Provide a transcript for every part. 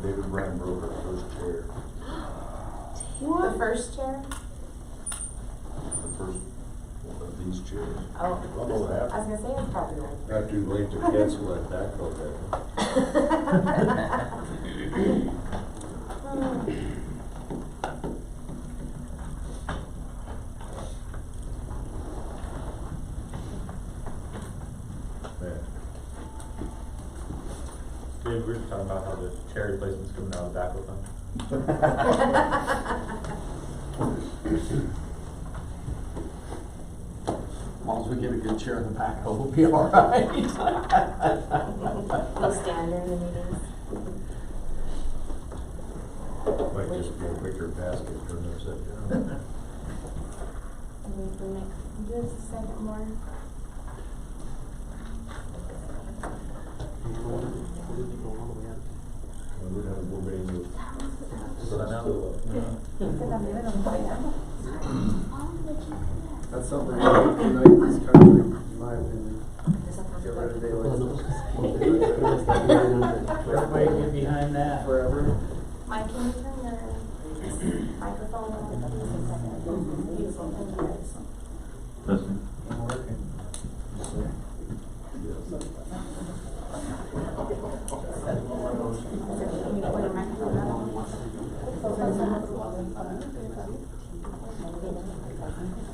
David Bryan broke our first chair. What? The first chair? The first one of these chairs. Oh. I don't know what happened. I was going to say it's probably right. Not too late to cancel that backhoe Dave, we were talking about how the chair replacement's coming out of the backhoe fund. As long as we get a good chair in the backhoe, we'll be all right. We'll stand during the meetings. Might just be a bigger basket turned upside down. Wait for Nick. Just a second more. We'd have a more many with. That's something that can unite this country, in my opinion. Get rid of daylight Everybody get behind that. forever. Mike, can you turn the microphone on? Just a second. Beautiful. Thank you guys. Listening.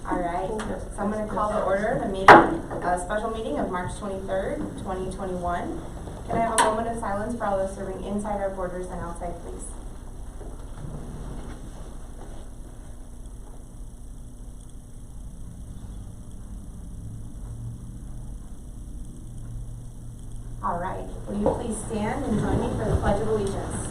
All right, so I'm going to call to order the meeting, a special meeting of March 23rd, 2021. Can I have a moment of silence for all those serving inside our borders and outside, please? All right, will you please stand and join me for the Pledge of Allegiance?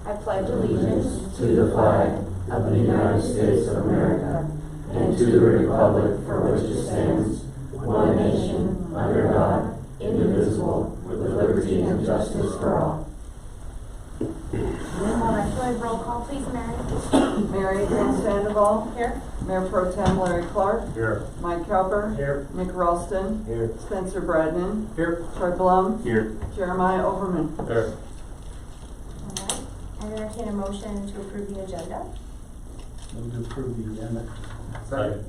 I pledge allegiance to the flag of the United States of America and to the republic for which it stands, one nation, under God, indivisible, with liberty and justice for all. All right, so I have roll call, please, Mary. Mary Ann Sandoval. Here. Mayor Pro Tem Larry Clark. Here. Mike Cowper. Here. Nick Ralston. Here. Spencer Bradnan. Here. Troy Blum. Here. Jeremiah Overman. There. All right. I entertain a motion to approve the agenda. Move to approve the agenda. Second.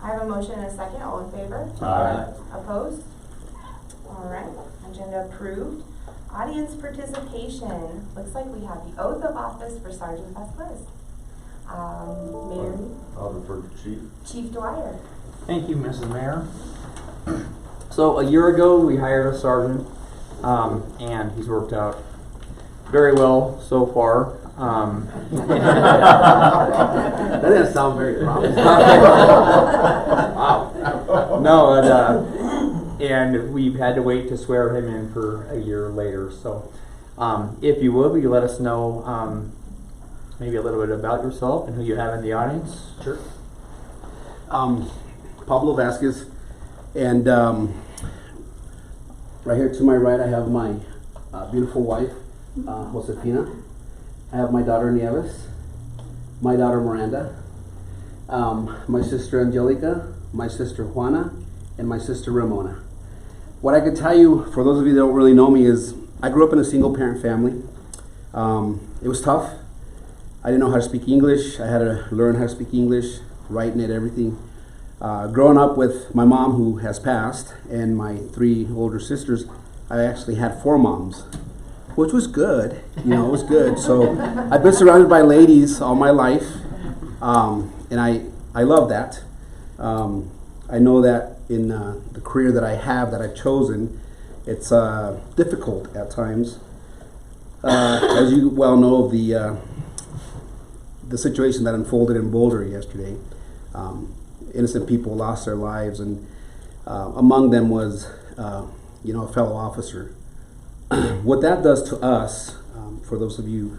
I have a motion and a second. All in favor? Aye. Opposed? All right. Agenda approved. Audience participation. Looks like we have the oath of office for Sergeant Vasquez. Mary. I'll refer to Chief. Chief Dwyer. Thank you, Mrs. Mayor. So a year ago, we hired a sergeant, and he's worked out very well so far. That doesn't sound very promising. Wow. No, and we've had to wait to swear him in for a year later. So if you would you let us know maybe a little bit about yourself and who you have in the audience? Sure. Pablo Vasquez, and right here to my right I have my beautiful wife, Josefina. I have my daughter Nieves, my daughter Miranda, my sister Angelica, my sister Juana, and my sister Ramona. What I could tell you, for those of you that don't really know me, is I grew up in a single parent family. It was tough. I didn't know how to speak English. I had to learn how to speak English, writing it, everything. Growing up with my mom, who has passed, and my 3 older sisters, I actually had 4 moms, which was good. You know, it was good. So I've been surrounded by ladies all my life, and I love that. I know that in the career that I have, that I've chosen, it's difficult at times. As you well know, the situation that unfolded in Boulder yesterday, innocent people lost their lives, and among them was, a fellow officer. What that does to us, for those of you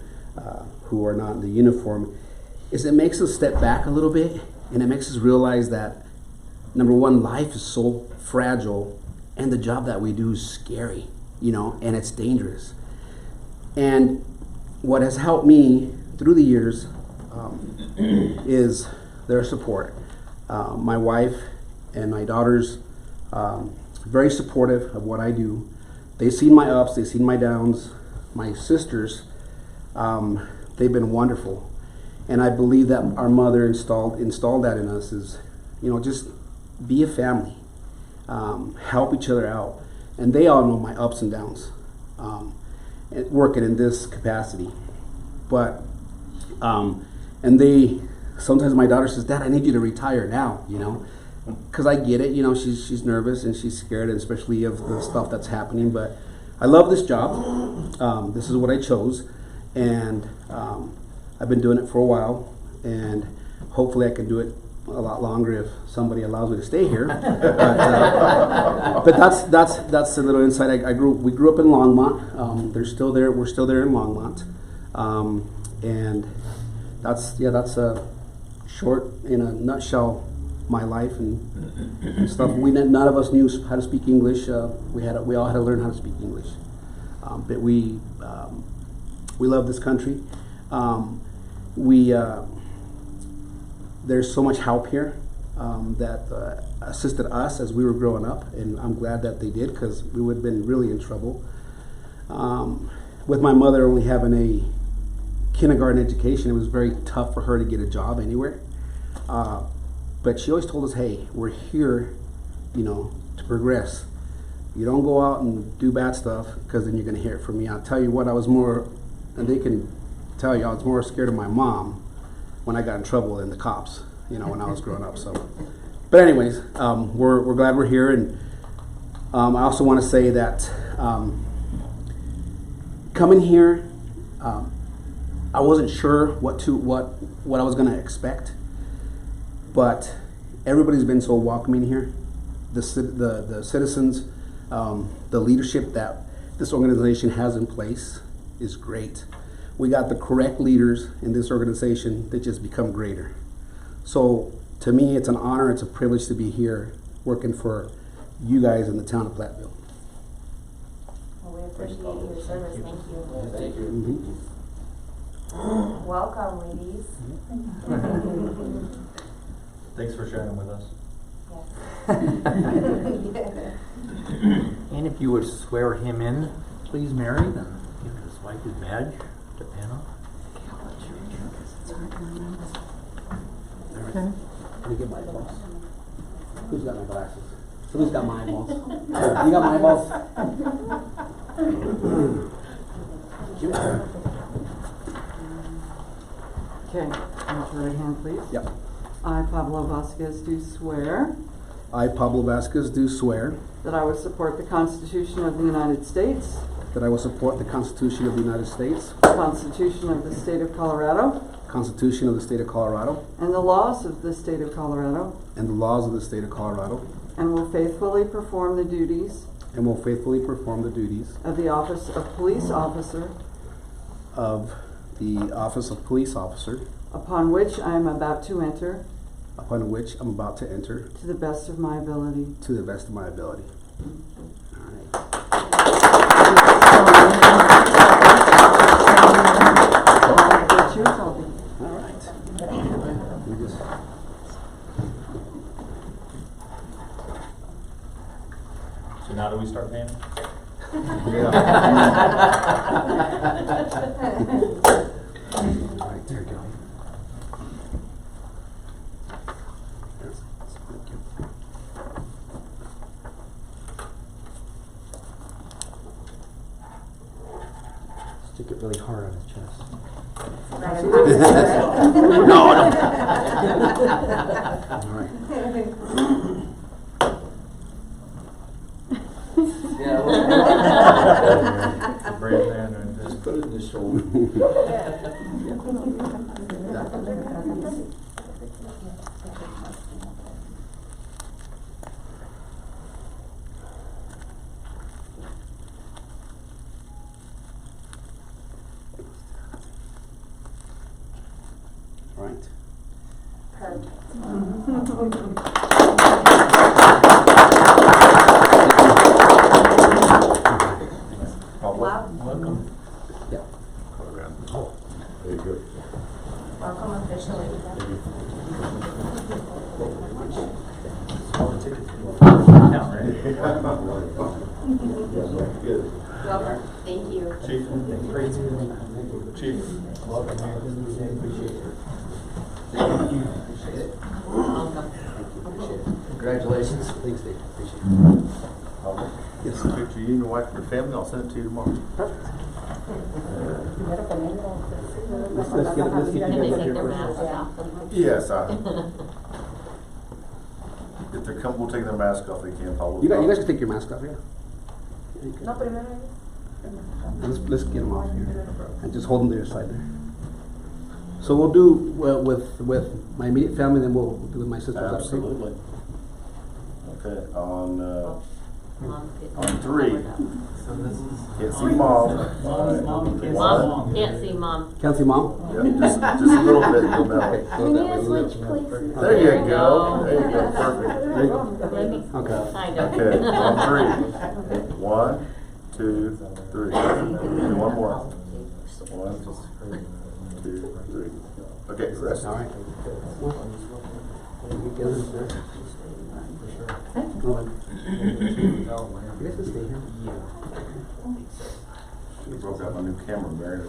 who are not in the uniform, is it makes us step back a little bit, and it makes us realize that, number one, life is so fragile and the job that we do is scary, you know, and it's dangerous. And what has helped me through the years is their support. My wife and my daughters, very supportive of what I do. They've seen my ups, they've seen my downs. My sisters, they've been wonderful. And I believe that our mother installed that in us is, you know, just be a family, help each other out. And they all know my ups and downs, working in this capacity. But, and they, sometimes my daughter says, Dad, I need you to retire now, you know, because I get it, you know, she's nervous and she's scared, and especially of the stuff that's happening. But I love this job. This is what I chose, and I've been doing it for a while, and hopefully I can do it a lot longer if somebody allows me to stay here. But that's a little insight. We grew up in Longmont. They're still there. We're still there in Longmont, and that's a short, in a nutshell, my life and stuff. None of us knew how to speak English. We all had to learn how to speak English. But we love this country. There's so much help here that assisted us as we were growing up, and I'm glad that they did, because we would have been really in trouble. With my mother only having a kindergarten education, it was very tough for her to get a job anywhere. But she always told us, hey, we're here, you know, to progress. You don't go out and do bad stuff, because then you're going to hear it from me. I'll tell you what, I was more, and they can tell you, I was more scared of my mom when I got in trouble than the cops, you know, when I was growing up. So, but anyways, we're glad we're here. And I also want to say that coming here, I wasn't sure what I was going to expect. But everybody's been so welcoming here. The citizens, the leadership that this organization has in place is great. We got the correct leaders in this organization that just become greater. So to me, it's an honor, it's a privilege to be here working for you guys in the town of Platteville. Well, we appreciate your service. Thank you. Thank you. Mm-hmm. Welcome, ladies. Thanks for sharing with us. And if you would swear him in, please, Mary, then give his wife his badge to Anna. Okay. Let me get my eyeballs. Who's got my glasses? Who's got my eyeballs? You got my eyeballs? Okay, raise your right hand, please. Yep. I, Pablo Vasquez, do swear I, Pablo Vasquez, do swear that I will support the Constitution of the United States, that I will support the Constitution of the United States, the Constitution of the State of Colorado, Constitution of the State of Colorado, and the laws of the State of Colorado, and the laws of the State of Colorado, and will faithfully perform the duties and will faithfully perform the duties of the office of police officer of the office of police officer, upon which I am about to enter, upon which I'm about to enter, to the best of my ability. to the best of my ability. All right. Get yours, I'll be. All right. We just. So now do we start paying? All right, there you go. Yes, thank you. Stick it really hard on his chest. No, no. All right. Brave man right there. Just put it in his shoulder. All right. Perfect. Good. Thank you. Chief. Chief. Congratulations. Thanks, Dave. Appreciate it. Yes. Picture you and your wife and your family. I'll send it to you tomorrow. Let's get you guys up here first. Yes, if they're comfortable taking their mask off, they can probably. You guys can take your mask off, yeah. Let's get them off here. And just hold them to your side there. So we'll do with my immediate family, then we'll do with my sisters. Absolutely. Okay, on 3. Can't see mom. Mom, can't see mom. Can't see mom? Yep, just a little bit. Go down. Can you switch places? There you go. There you go. Perfect. There you go. Okay. Kind of. Okay, on 3. 1, 2, 3. And one more. 1, 2, 3. Okay, rest. All right. You guys can stay here. You broke out my new camera, Mary.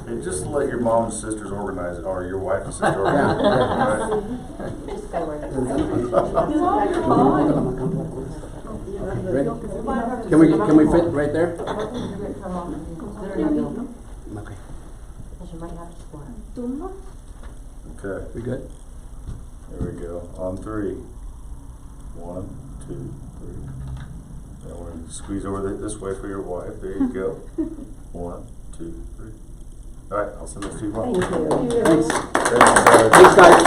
Hey, just let your mom and sisters organize it, or your wife and sister organize Ready? Can we fit right there? Okay. Okay, We good? there we go. On 3. 1, 2, 3. I want to squeeze over this way for your wife. There you go. 1, 2, 3. All right, I'll send this to you tomorrow. Thanks. Thanks, Thanks, guys.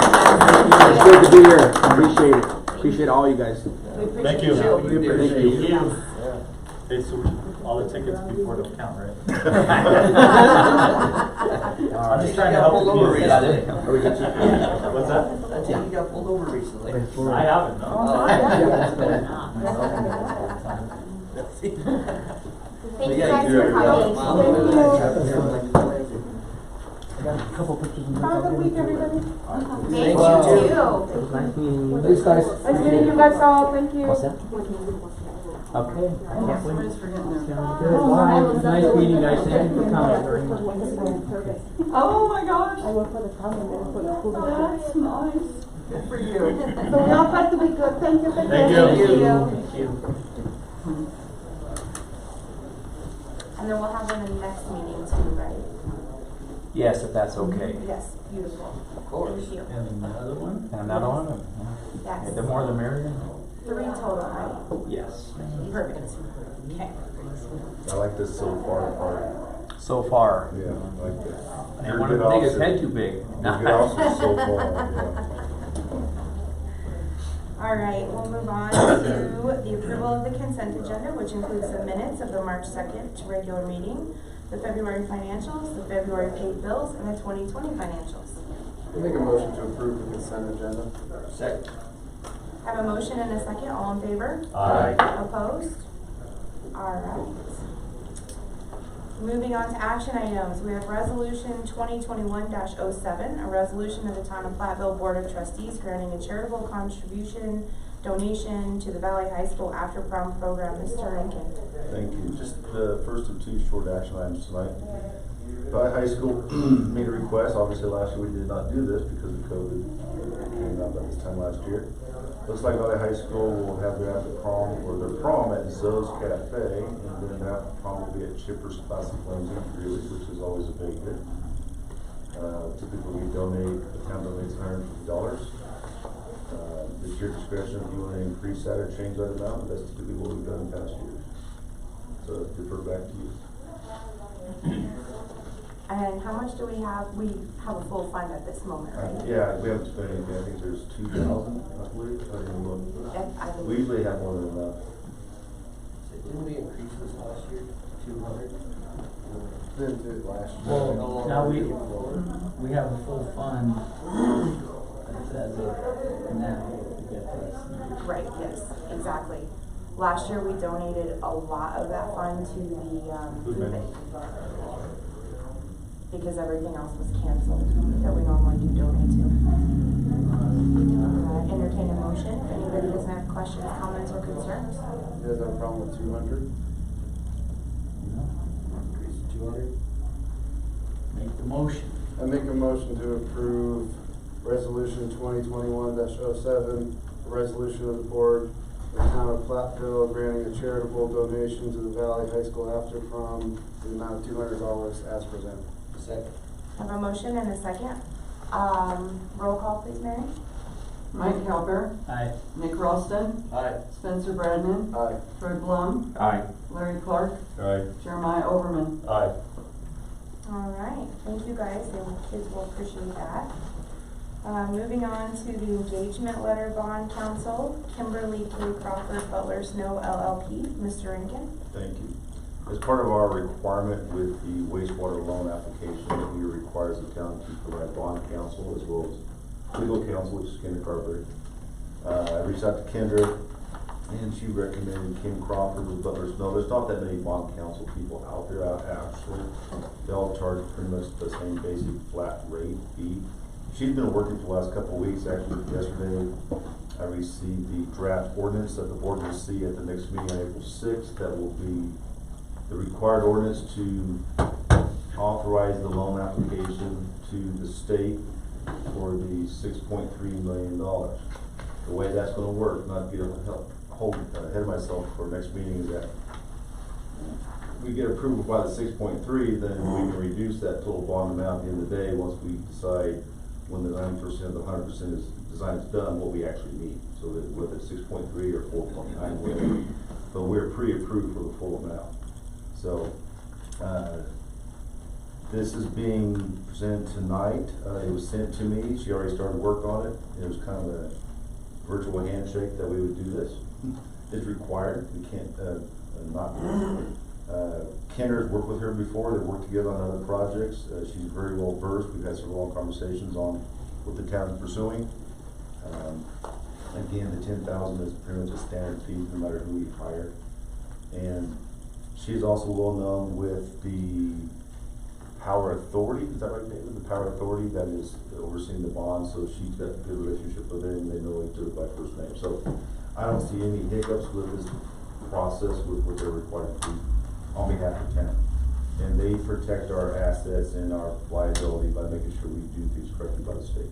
It's good to be here. Appreciate it. Appreciate all you guys. Thank you. Thank you. Okay, so all the tickets before the count, right? I'm just trying to help you. Are we good? What's that? That's it, you got pulled over recently. I haven't, no. Thank you guys for coming. I got a couple pictures. Have a good week, everybody. Thank you too. Nice meeting you. Thanks, guys. Nice meeting you guys all. Thank you. What's that? Okay. I can't wait. Somebody's forgetting their Sounds good. Bye. Nice meeting you guys. Thank you for coming very much. Oh my gosh. I work for the town and work for the school That's district. nice. Good for you. So we all have to be good. Thank you. Thank you. Thank you. And then we'll have one in the next meeting too, right? Yes, if that's okay. Yes, beautiful. Of course. Thank you. And another one? And another one? Yes. The more the merrier? 3 total, right? Yes. Perfect. Okay. I like this so far apart. So far. Yeah, I like this. I didn't want to make his head too big. Your good officer so far, yeah. All right, we'll move on to the approval of the consent agenda, which includes the minutes of the March 2nd regular meeting, the February financials, the February paid bills, and the 2020 financials. I make a motion to approve the consent agenda. Second. Have a motion and a second. All in favor? Aye. Opposed? All right. Moving on to action items, we have resolution 2021-07, a resolution of the Town of Platteville Board of Trustees granting a charitable contribution donation to the Valley High School after prom program. Mr. Rankin. Thank you. Just the first of 2 short action items tonight. Valley High School made a request. Obviously last year we did not do this because of COVID. It came out about this time last year. Looks like Valley High School will have their after prom or their prom at Zoe's Cafe, and then their after prom will be at Chipper's Classic Flames in Greeley, which is always a big hit. Typically we donate, the town donates $150. It's your discretion if you want to increase that or change that amount, but that's typically what we've done in past years. So defer back to you. And how much do we have? We have a full fund at this moment, right? Yeah, we haven't spent anything. I think there's 2,000, I believe. I didn't look. I We usually have more than enough. Didn't we increase this last year? 200? Didn't do it last year. Well, now we have a full fund as of now to get this. Right, yes, exactly. Last year we donated a lot of that fund to the food bank. because everything else was canceled that we normally do donate to. Entertain a motion if anybody doesn't have questions, comments, or concerns. You guys have a problem with 200? Increase to 200? Make the motion. I make a motion to approve resolution 2021-07, a resolution of the board of the Town of Platteville granting a charitable donation to the Valley High School after prom in the amount of $200 as presented. Second. I have a motion and a second. Roll call, please, Mary. Mike Calper, Aye. Nick Ralston, Aye. Spencer Bradman, Aye. Troy Blum, Aye. Larry Clark, Aye. Jeremiah Overman. Aye. All right, thank you guys, and kids will appreciate that. Moving on to the engagement letter bond council, Kimberly K. Crawford Butler Snow LLP, Mr. Rankin. Thank you. As part of our requirement with the wastewater loan application, we require the town to provide bond counsel as well as legal counsel, which is Kendra Carberry. I reached out to Kendra, and she recommended Kim Crawford with Butler Snow. There's not that many bond counsel people out there actually. They all charge pretty much the same basic flat rate fee. She's been working for the last couple of weeks. Actually, yesterday I received the draft ordinance that the board will see at the next meeting on April 6th. That will be the required ordinance to authorize the loan application to the state for the $6.3 million. The way that's going to work, not to get hold ahead of myself for next meeting, is that we get approval by the 6.3, then we can reduce that total bond amount at the end of the day once we decide when the 90%, the 100% design is done, what we actually need. So that whether it's 6.3 or 4.9, whatever, but we're pre-approved for the full amount. So this is being presented tonight. It was sent to me. She already started work on it. It was kind of a virtual handshake that we would do this. It's required. We can't not do it. Kendra's worked with her before. They've worked together on other projects. She's very well versed. We've had some long conversations on what the town is pursuing. Again, the $10,000 is pretty much a standard fee no matter who we hire. And she's also well known with the Power Authority. Is that right, David? The Power Authority that is overseeing the bond. So she's got a good relationship with them. They know each other by first name. So I don't see any hiccups with this process with what they're required to do on behalf of town. And they protect our assets and our liability by making sure we do things correctly by the state.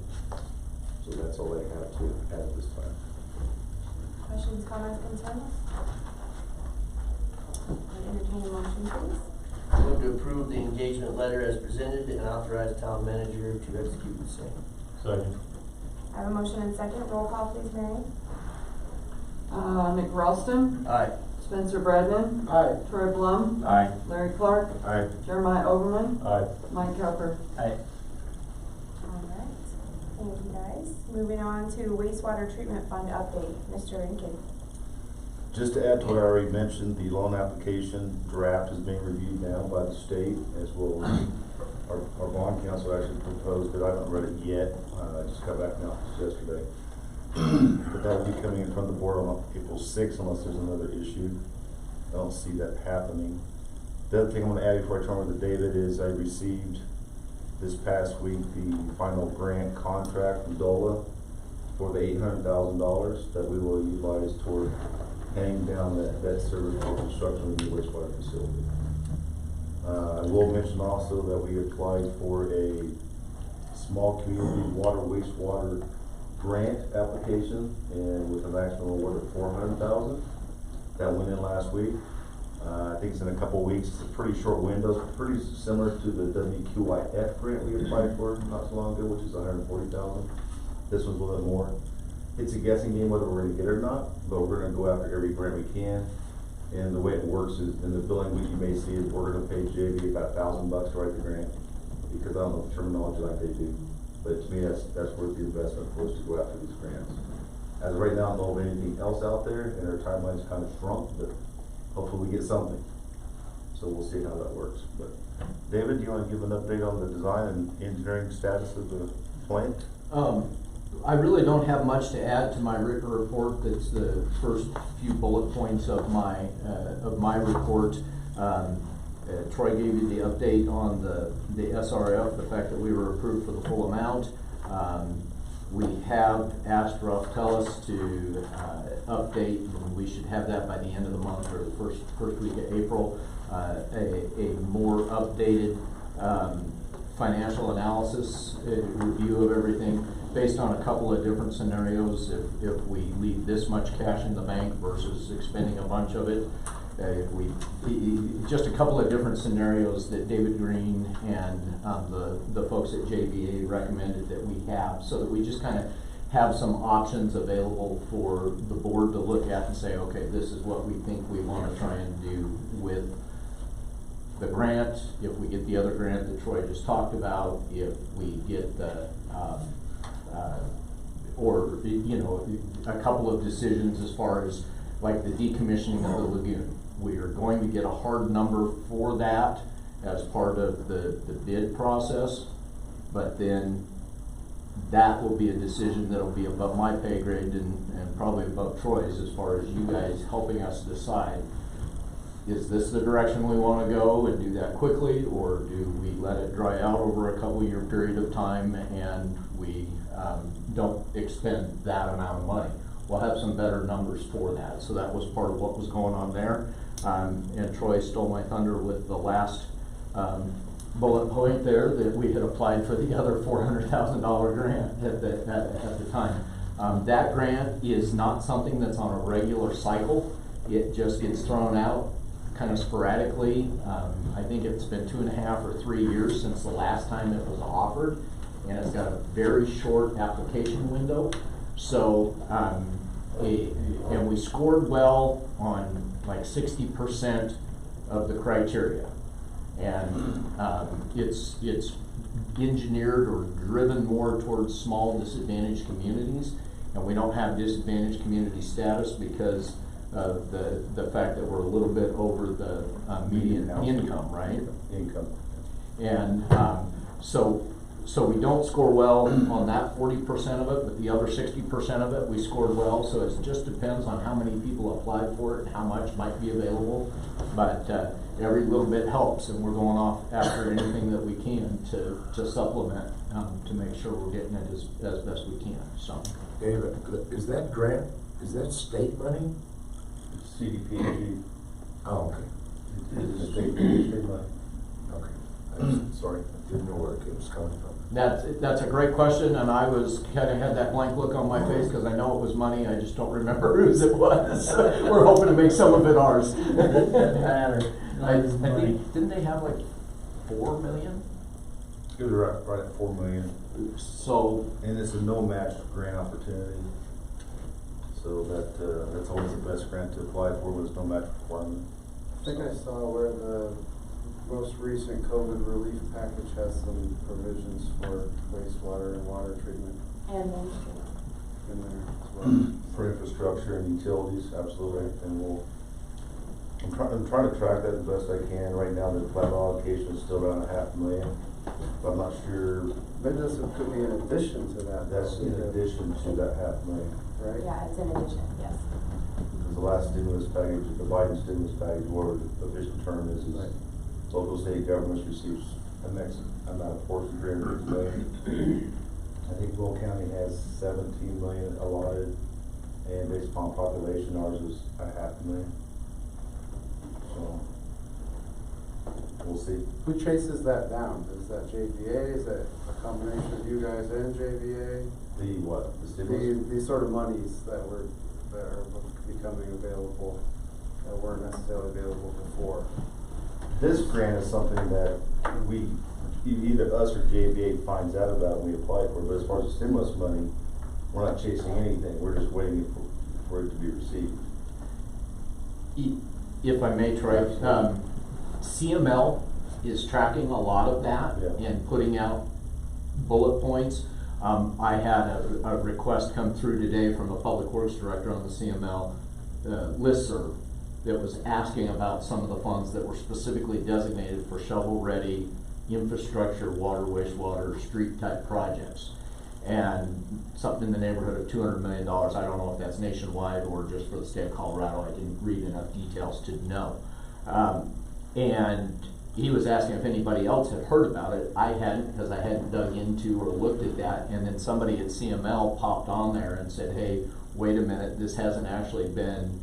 So that's all I have to add at this time. Questions, comments, concerns? Entertain a motion, please. Move to approve the engagement letter as presented and authorize town manager to execute the same. Second. I have a motion and second. Roll call, please, Mary. Nick Ralston, Aye. Spencer Bradman, Aye. Troy Blum, Aye. Larry Clark, Aye. Jeremiah Overman, Aye. Mike Calper. Aye. All right. Thank you, guys. Moving on to wastewater treatment fund update. Mr. Rankin. Just to add to what I already mentioned, the loan application draft is being reviewed now by the state as well as our bond council actually proposed it. I haven't read it yet. I just got back from the office yesterday. But that will be coming in front of the board on April 6th unless there's another issue. I don't see that happening. The other thing I'm going to add before I turn over to David is I received this past week the final grant contract from DOLA for the $800,000 that we will utilize toward paying down that service for construction of the new wastewater facility. I will mention also that we applied for a small community wastewater grant application, and with a maximum award of $400,000. That went in last week. I think it's in a couple weeks. It's a pretty short window. It's pretty similar to the WQIF grant we applied for not so long ago, which is $140,000. This one's a little bit more. It's a guessing game whether we're going to get it or not, but we're going to go after every grant we can. And the way it works is in the billing week you may see is we're going to pay JV about $1,000 to write the grant, because I don't know the terminology like they do. But to me, that's worth the investment for us to go after these grants. As of right now, I don't know of anything else out there, and our timeline's kind of shrunk, but hopefully we get something. So we'll see how that works. But David, do you want to give an update on the design and engineering status of the plant? I really don't have much to add to my written report. That's the first few bullet points of my report. Troy gave you the update on the SRF, the fact that we were approved for the full amount. We have asked Ruff Tellis to update, and we should have that by the end of the month or the first week of April, a more updated financial analysis, review of everything based on a couple of different scenarios. If we leave this much cash in the bank versus expending a bunch of it, just a couple of different scenarios that David Green and the folks at JVA recommended that we have, so that we just kind of have some options available for the board to look at and say, okay, this is what we think we want to try and do with the grant. If we get the other grant that Troy just talked about, if we get the or you know, a couple of decisions as far as like the decommissioning of the lagoon. We are going to get a hard number for that as part of the bid process, but then that will be a decision that will be above my pay grade and probably above Troy's as far as you guys helping us decide, is this the direction we want to go and do that quickly, or do we let it dry out over a couple year period of time and we don't expend that amount of money? We'll have some better numbers for that. So that was part of what was going on there. And Troy stole my thunder with the last bullet point there, that we had applied for the other $400,000 grant at the time. That grant is not something that's on a regular cycle. It just gets thrown out kind of sporadically. I think it's been 2.5 or 3 years since the last time it was offered, and it's got a very short application window. So, and we scored well on like 60% of the criteria, and it's engineered or driven more towards small disadvantaged communities, and we don't have disadvantaged community status because of the fact that we're a little bit over the median income, right? Income. And so we don't score well on that 40% of it, but the other 60% of it we scored well. So it just depends on how many people applied for it and how much might be available. But every little bit helps, and we're going off after anything that we can to supplement to make sure we're getting it as best we can. So, David, is that grant, is that state money? CDPG. Oh, okay. It's state money. Okay. Sorry, I didn't know where it was coming from. That's a great question, and I was kind of had that blank look on my face because I know it was money. I just don't remember whose it was. We're hoping to make some of it ours. Doesn't matter. I think, didn't they have like 4 million? It was right at 4 million. So, and it's a no match grant opportunity. So that's always the best grant to apply for when there's no match requirement. I think I saw where the most recent COVID relief package has some provisions for wastewater and water treatment And then, in there as well. For infrastructure and utilities, absolutely. And I'm trying to track that as best I can. Right now, the plat allocation is still around $500,000. But I'm not sure. But this could be in addition to that. That's in addition to that $500,000. Right? yeah, it's in addition, yes. Because the last stimulus package, the Biden stimulus package, whatever the official term is Right. local state governments receives a next amount of portion, $350 million. I think Will County has 17 million allotted, and based upon population, ours is $500,000. So we'll see. Who chases that down? Is that JVA? Is that a combination of you guys and JVA? The what? The stimulus? These sort of monies that are becoming available that weren't necessarily available before. This grant is something that either us or JVA finds out about when we apply for it. But as far as the stimulus money, we're not chasing anything. We're just waiting for it to be received. if I may, Troy, CML is tracking a lot of that and putting out bullet points. I had a request come through today from a public works director on the CML listserv that was asking about some of the funds that were specifically designated for shovel-ready infrastructure, water, wastewater, street type projects. And something in the neighborhood of $200 million. I don't know if that's nationwide or just for the state of Colorado. I didn't read enough details to know. And he was asking if anybody else had heard about it. I hadn't, because I hadn't dug into or looked at that, and then somebody at CML popped on there and said, hey, wait a minute, this hasn't actually been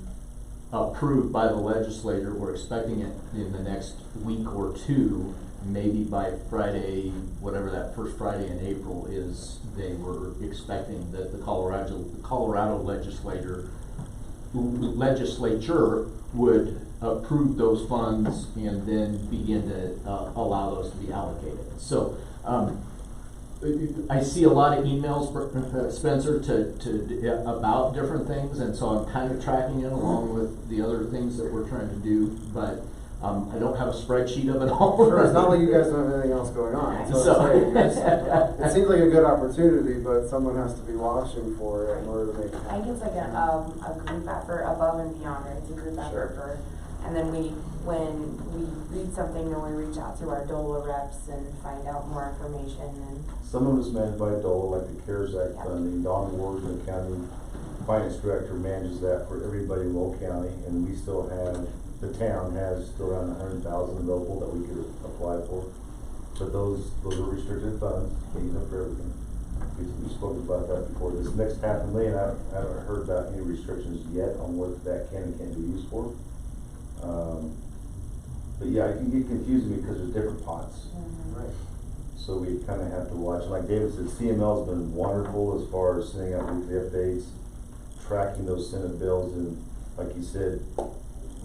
approved by the legislature. We're expecting it in the next week or two, maybe by Friday, whatever that first Friday in April is. They were expecting that the Colorado legislature would approve those funds and then begin to allow those to be allocated. So I see a lot of emails, Spencer, about different things, and so I'm kind of tracking it along with the other things that we're trying to do, but I don't have a spreadsheet of it all. Sure, it's not like you guys don't have anything else going on. That's what I'm saying. It seems like a good opportunity, but someone has to be watching for it in order to make it I happen. think it's like a group effort above and beyond, right? It's a group effort for, and then when we read something, then we reach out to our DOLA reps and find out more information. And Some of it's managed by DOLA, like the CARES Act funding. Don Ward, the county finance director, manages that for everybody in Will County, and we still have, the town has still around 100,000 available that we could apply for. But those are restricted funds, can't use them for everything. We spoke about that before. This next $500,000, I haven't heard about any restrictions yet on what that can and can't be used for. But yeah, it can get confusing because there's different pots. Right. So we kind of have to watch. Like David said, CML's been wonderful as far as sending out weekly updates, tracking those Senate bills, and like you said,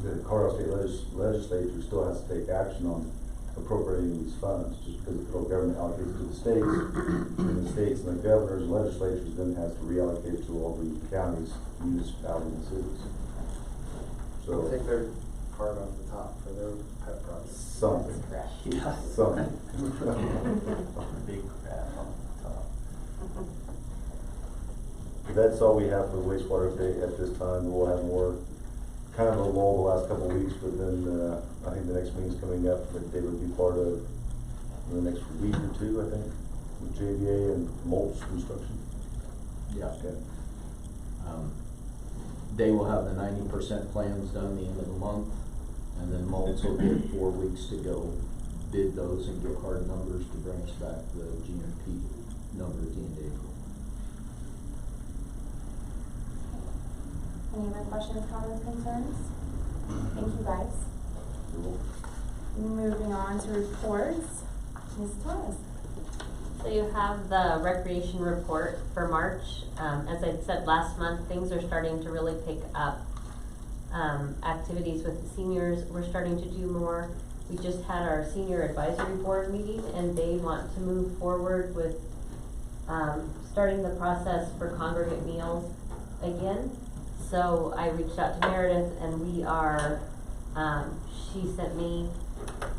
the Colorado State Legislature still has to take action on appropriating these funds, just because the federal government allocates to the states, and the states and the governors and legislatures then has to reallocate to all the counties, municipalities, and cities. So Take their part off the top for their pet projects. something. Yeah. Something. Big crap on the top. That's all we have for the wastewater update at this time. We'll have more, kind of a lull the last couple of weeks, but then I think the next meeting's coming up that they would be part of in the next week or two, I think, with JVA and mulch construction. Yeah. Okay. They will have the 90% plans done the end of the month, and then Mulch will get 4 weeks to go bid those and get hard numbers to bring us back the GMP number at the end of April. any other questions, comments, concerns? Thank you, guys. Moving on to reports. Ms. Thomas. So you have the recreation report for March. As I said last month, things are starting to really pick up. Activities with the seniors, we're starting to do more. We just had our senior advisory board meeting, and they want to move forward with starting the process for congregate meals again. So I reached out to Meredith, and we are, she sent me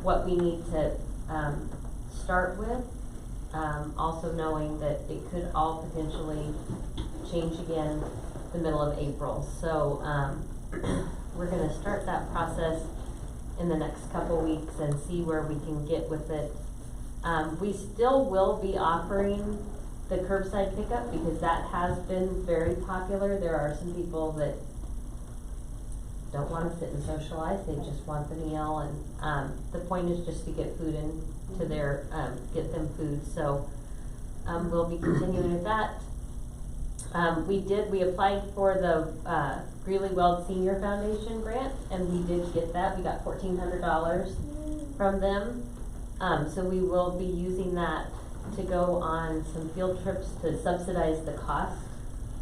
what we need to start with. Also knowing that it could all potentially change again the middle of April. So we're going to start that process in the next couple weeks and see where we can get with it. We still will be offering the curbside pickup because that has been very popular. There are some people that don't want to sit and socialize, they just want the meal, and the point is just to get food into their, get them food. So we'll be continuing with that. We applied for the Greeley Weld Senior Foundation grant, and we did get that. We got $1,400 from them. So we will be using that to go on some field trips to subsidize the cost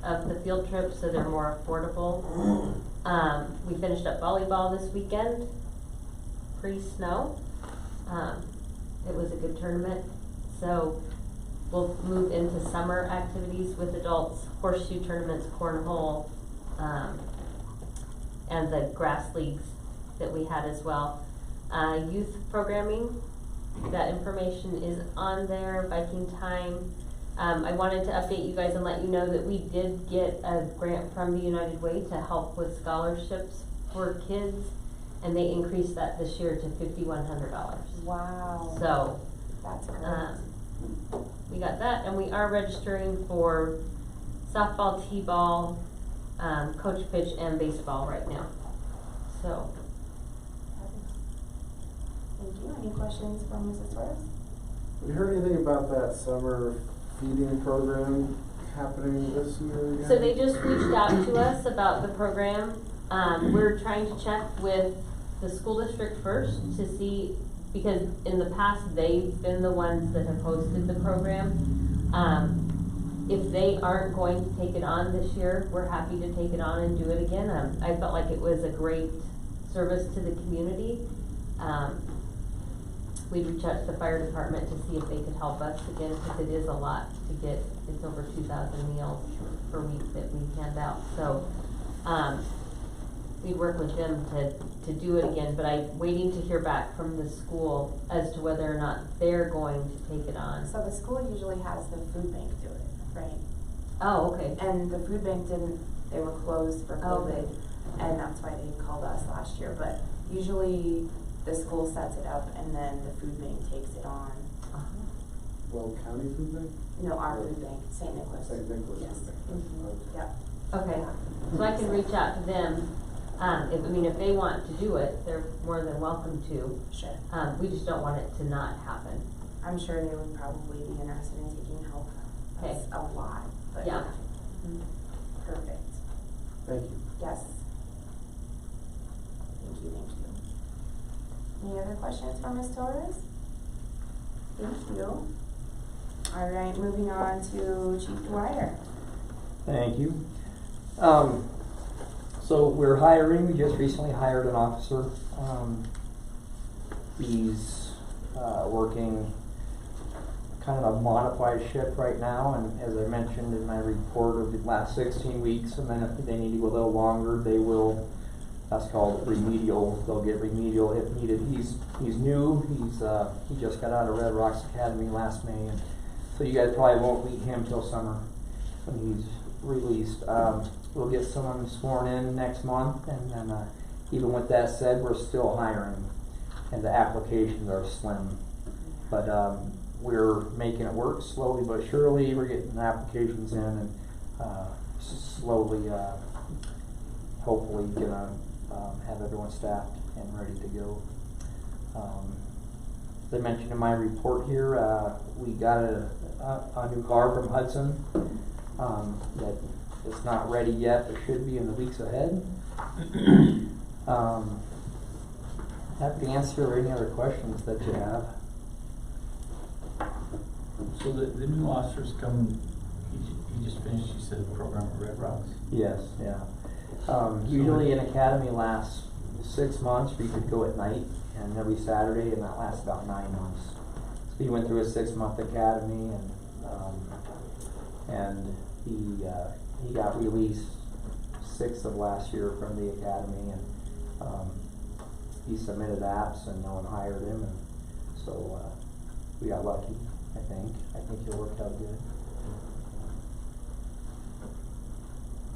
of the field trips so they're more affordable. We finished up volleyball this weekend, pre-snow. It was a good tournament. So we'll move into summer activities with adults, horseshoe tournaments, cornhole, and the grass leagues that we had as well. Youth programming, that information is on there, Viking time. I wanted to update you guys and let you know that we did get a grant from the United Way to help with scholarships for kids, and they increased that this year to $5,100. Wow. So that's great. We got that, and we are registering for softball, t-ball, coach pitch, and baseball right now. So Thank you. Any questions for Mrs. Torres? Have you heard anything about that summer feeding program happening this year again? So they just reached out to us about the program. We're trying to check with the school district first to see, because in the past, they've been the ones that have hosted the program. If they aren't going to take it on this year, we're happy to take it on and do it again. I felt like it was a great service to the community. We'd reach out to the fire department to see if they could help us again, because it is a lot to get. It's over 2,000 meals per week that we hand out. So we'd work with them to do it again, but I'm waiting to hear back from the school as to whether or not they're going to take it on. So the school usually has the food bank do it, right? Oh, okay. And the food bank they were closed for COVID, Okay. and that's why they called us last year. But usually the school sets it up and then the food bank takes it on. Well, County Food Bank? No, our food bank, St. Nicholas. St. Nicholas. Yes. Food Bank. Mhm. Yep. Okay, so I can reach out to them. If they want to do it, they're more than welcome to. Sure. We just don't want it to not happen. I'm sure they would probably be interested in taking help. That's a lot, but Yeah. Perfect. Thank you. Yes. Thank you. Any other questions for Ms. Torres? Thank you. All right, moving on to Chief Dwyer. Thank you. So we're hiring, we just recently hired an officer. He's working kind of a modified shift right now, and as I mentioned in my report of the last 16 weeks, and then if they need to go a little longer, they will, that's called remedial, they'll get remedial if needed. He's new, he just got out of Red Rocks Academy last May, and so you guys probably won't meet him till summer when he's released. We'll get someone sworn in next month, and then even with that said, we're still hiring, and the applications are slim. But we're making it work slowly but surely. We're getting applications in, and slowly, hopefully, gonna have everyone staffed and ready to go. As I mentioned in my report here, we got a new car from Hudson that is not ready yet, but should be in the weeks ahead. Happy to answer any other questions that you have. So the new officers come, he just finished, you said, a program at Red Rocks? Yes, yeah. Usually an academy lasts 6 months, where you could go at night, and every Saturday, and that lasts about 9 months. So he went through a 6-month academy, and he got released 6th of last year from the academy, and he submitted apps, and no one hired him, and so we got lucky. I think he'll work out good.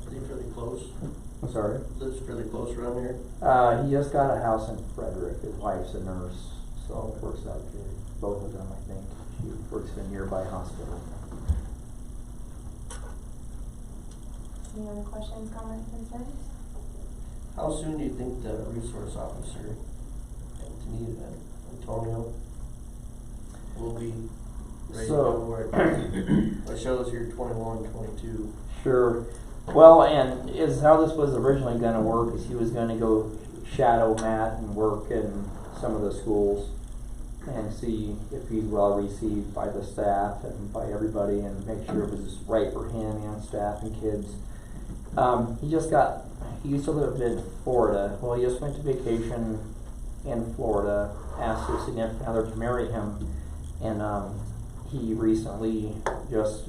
Is he fairly close? I'm sorry? Lives fairly close around here? He just got a house in Frederick. His wife's a nurse, so it works out good. Both of them, I think. She works in a nearby hospital. Any other questions, comments, concerns? How soon do you think the resource officer, Antonio, will be ready to go where it shows here 21, 22? Sure. Well, and is how this was originally going to work is he was going to go shadow Matt and work in some of the schools and see if he's well received by the staff and by everybody, and make sure it was right for him and staff and kids. He used to live in Florida. Well, he just went to vacation in Florida, asked his significant other to marry him, and he recently, just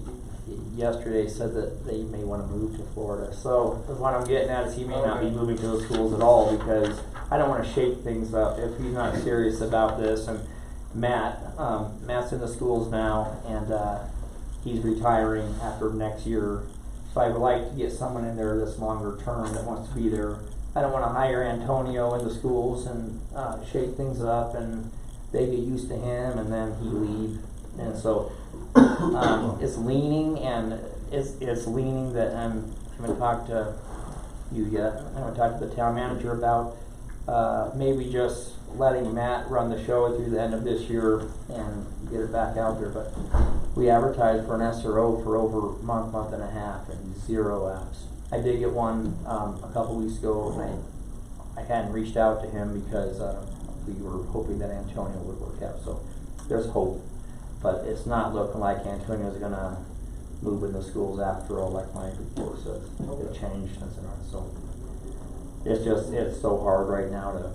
yesterday, said that they may want to move to Florida. So what I'm getting at is he may not be moving to those schools at all, because I don't want to shake things up if he's not serious about this. And Matt's in the schools now, and he's retiring after next year. So I would like to get someone in there this longer term that wants to be there. I don't want to hire Antonio in the schools and shake things up, and they get used to him, and then he leave. And so it's leaning, and it's leaning that I haven't talked to you yet. I haven't talked to the town manager about maybe just letting Matt run the show through the end of this year and get it back out there, but we advertised for an SRO for over a month and a half, and 0 apps. I did get one a couple weeks ago, and I hadn't reached out to him because we were hoping that Antonio would work out. So there's hope, but it's not looking like Antonio's gonna move in the schools after all, like my report says. It changed since then. So it's so hard right now to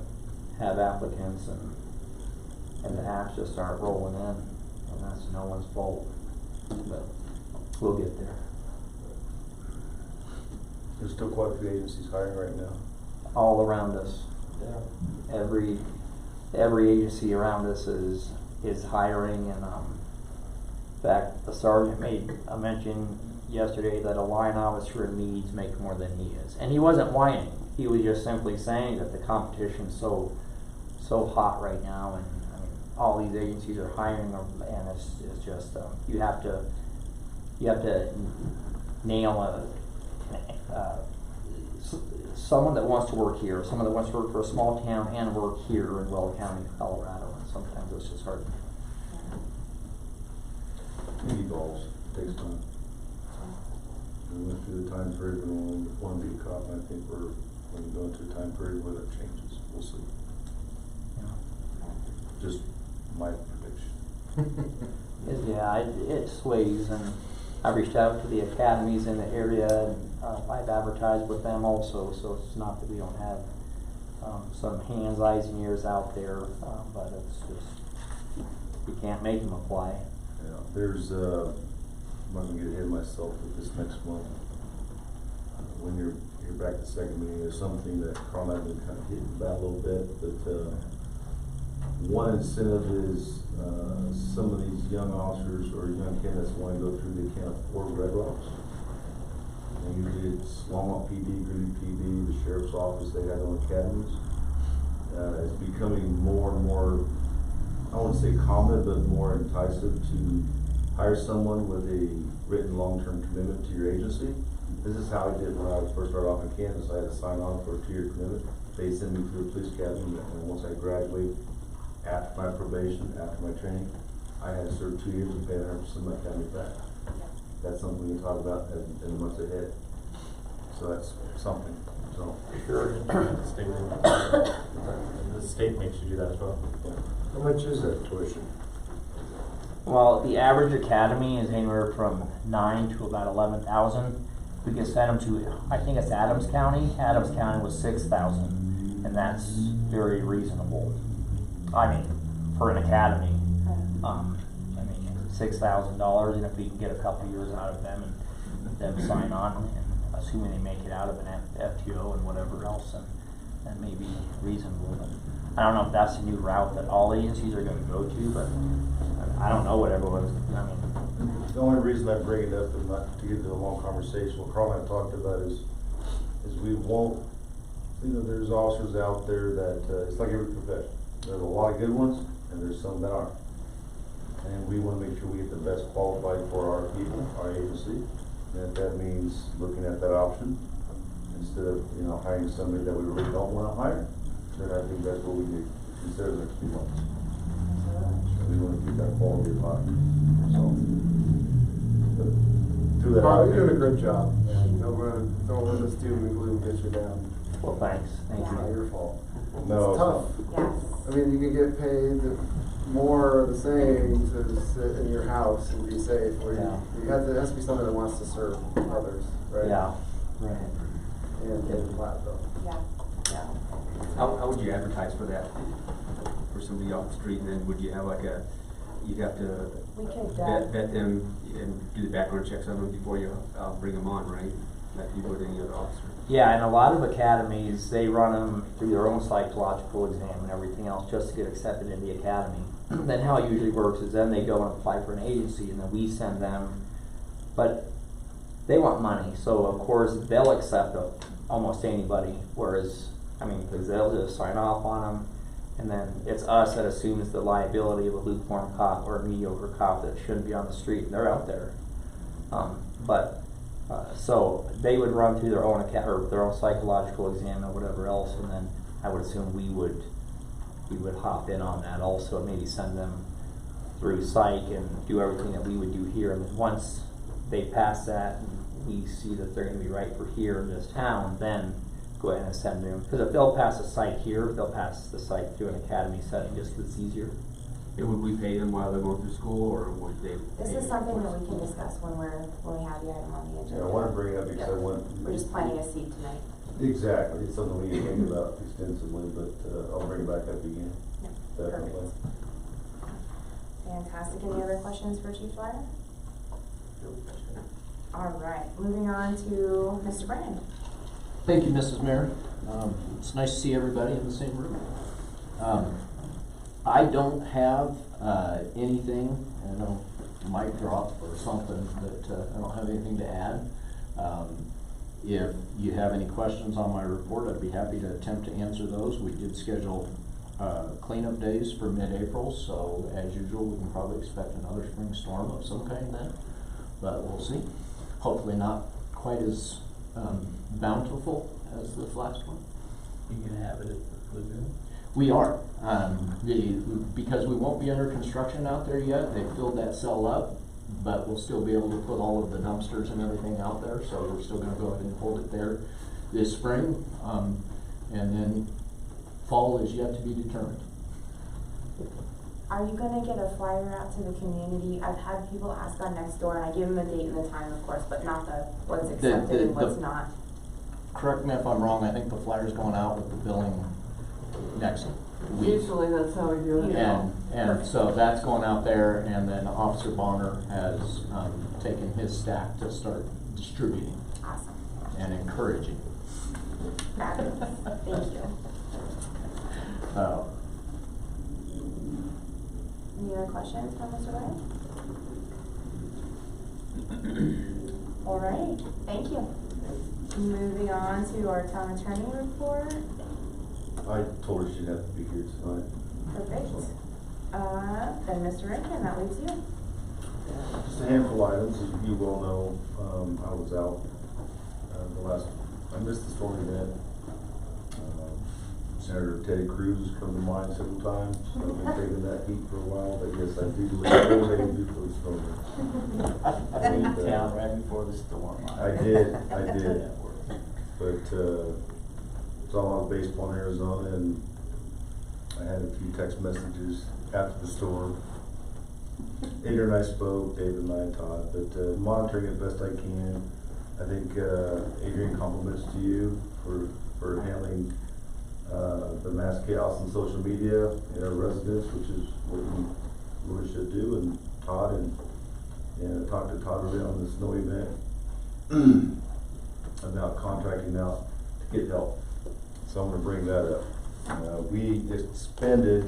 have applicants, and the apps just aren't rolling in, and that's no one's fault. But we'll get there. There's still quite a few agencies hiring right now. All around us. Yeah. Every agency around us is hiring, and in fact, the sergeant made a mention yesterday that a line officer in Meade's make more than he is, and he wasn't whining. He was just simply saying that the competition's so hot right now, and I mean, all these agencies are hiring them, and it's just you have to nail someone that wants to work here, someone that wants to work for a small town and work here in Will County, Colorado, and sometimes it's just hard. Evolves, takes time. We went through the time period when we want to be a cop, and I think we're going through a time period where that changes. We'll see. Just my prediction. It sways, and I reached out to the academies in the area, and I've advertised with them also, so it's not that we don't have some hands, eyes, and ears out there, but it's just, you can't make them apply. Yeah, there's, I'm not going to get ahead of myself with this next month. When you're back at the second meeting, there's something that Carl and I have been kind of hitting about a little bit, but one incentive is some of these young officers or young candidates want to go through, they can't afford Red Rocks. And usually it's Longmont PD, Greeley PD, the sheriff's office, they have their own academies. It's becoming more and more, I won't say common, but more enticing to hire someone with a written long-term commitment to your agency. This is how I did when I first started off in Kansas. I had to sign on for a 2-year commitment. They sent me to the police academy, and once I graduated, after my probation, after my training, I had to serve 2 years and pay 100% of my family back. That's something we can talk about in the months ahead. So that's something. So Sure. The state makes you do that as well. How much is that tuition? Well, the average academy is anywhere from 9 to about 11,000. We can send them to, I think it's Adams County. Adams County was 6,000, and that's very reasonable. I mean, for an academy, I mean, $6,000, and if we can get a couple years out of them and them sign on, and assuming they make it out of an FTO and whatever else, and that may be reasonable. But I don't know if that's a new route that all agencies are going to go to, but I don't know what everyone's. I mean, the only reason I bring it up, and not to get into a long conversation, what Carl and I talked about is we won't. You know, there's officers out there that it's like every profession. There's a lot of good ones, and there's some that aren't. And we want to make sure we get the best qualified for our people, our agency. And if that means looking at that option instead of hiring somebody that we really don't want to hire, then I think that's what we need to consider the next few months. We want to keep that quality of life. So, through that, Carl, you're doing a great job. Don't let us doom and gloom get you down. well, thanks. Thank It's not you. your fault. No, It's tough. Yes. I mean, you can get paid more or the same to sit in your house and be safe. Or Yeah. there has to be someone that wants to serve others, right? Yeah. Right. And in Platteville. Yeah. Yeah. How would you advertise for that? For somebody off the street, and then would you have you'd have to We could, vet them and do the background checks on them before you bring them on, right? Like you would any other officer? Yeah, and a lot of academies, they run them through their own psychological exam and everything else just to get accepted in the academy. Then how it usually works is then they go and apply for an agency, and then we send them, but they want money, so of course they'll accept almost anybody, whereas, because they'll just sign off on them, and then it's us that assumes the liability of a lukewarm cop or a mediocre cop that shouldn't be on the street, and they're out there. So they would run through their own their own psychological exam or whatever else, and then I would assume we would we would hop in on that also, maybe send them through psych and do everything that we would do here. And once they pass that and we see that they're gonna be right for here in this town, then go ahead and send them. Because if they'll pass a psych here, they'll pass the psych through an academy setting just 'cause it's easier. And would we pay them while they're going through school, or would they? This is something that we can discuss when we have the item on the agenda. Yeah, I want to bring it up because I want. We're just planting a seed tonight. Exactly, it's something we can think about extensively, but I'll bring it back up again. Yep, Definitely. perfect. Fantastic. Any other questions for Chief Dwyer? All right, moving on to Mr. Brand. Thank you, Mrs. Mayor. It's nice to see everybody in the same room. I don't have anything, I know, mic drop or something, but I don't have anything to add. If you have any questions on my report, I'd be happy to attempt to answer those. We did schedule cleanup days for mid-April, so as usual, we can probably expect another spring storm of some kind then, but we'll see. Hopefully not quite as bountiful as the last one. You can have it at the lagoon? We are, because we won't be under construction out there yet. They filled that cell up, but we'll still be able to put all of the dumpsters and everything out there, so we're still gonna go ahead and hold it there this spring. And then fall is yet to be determined. Are you gonna get a flyer out to the community? I've had people ask on next door, and I give them the date and the time, of course, but not the what's accepted and what's not. Correct me if I'm wrong, I think the flyer's going out with the billing next week. Usually that's how we do it. And so that's going out there, and then Officer Bonner has taken his staff to start distributing. Awesome. And encouraging. Fabulous. Thank you. Any other questions for Mr. Ryan? All right, thank you. Moving on to our town attorney report. I told her she'd have to be here tonight. Perfect. Then Mr. Rankin, that leaves you. Just a handful of items, as you well know, I was out I missed the storm event. Senator Teddy Cruz has come to mind several times. I've been taking that heat for a while, but yes, I do believe 4 days before the storm. Town right before the storm. I did. But saw a lot of baseball in Arizona, and I had a few text messages after the storm. Adrian and I spoke, David and I, Todd, but monitoring it best I can. I think Adrian, compliments to you for handling the mass chaos on social media in our residents, which is what we really should do. And Todd and I talked to Todd early on the snow event about contracting out to get help. So I'm going to bring that up. We expended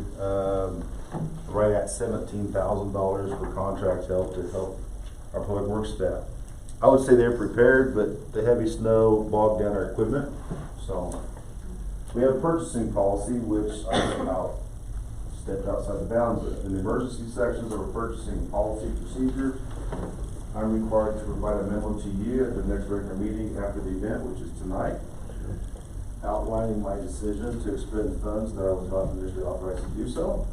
right at $17,000 for contract help to help our public works staff. I would say they're prepared, but the heavy snow bogged down our equipment. So we have a purchasing policy, which I stepped outside the bounds of. In the emergency sections of our purchasing policy procedure, I'm required to provide a memo to you at the next regular meeting after the event, which is tonight, outlining my decision to expend funds that I was not initially authorized to do so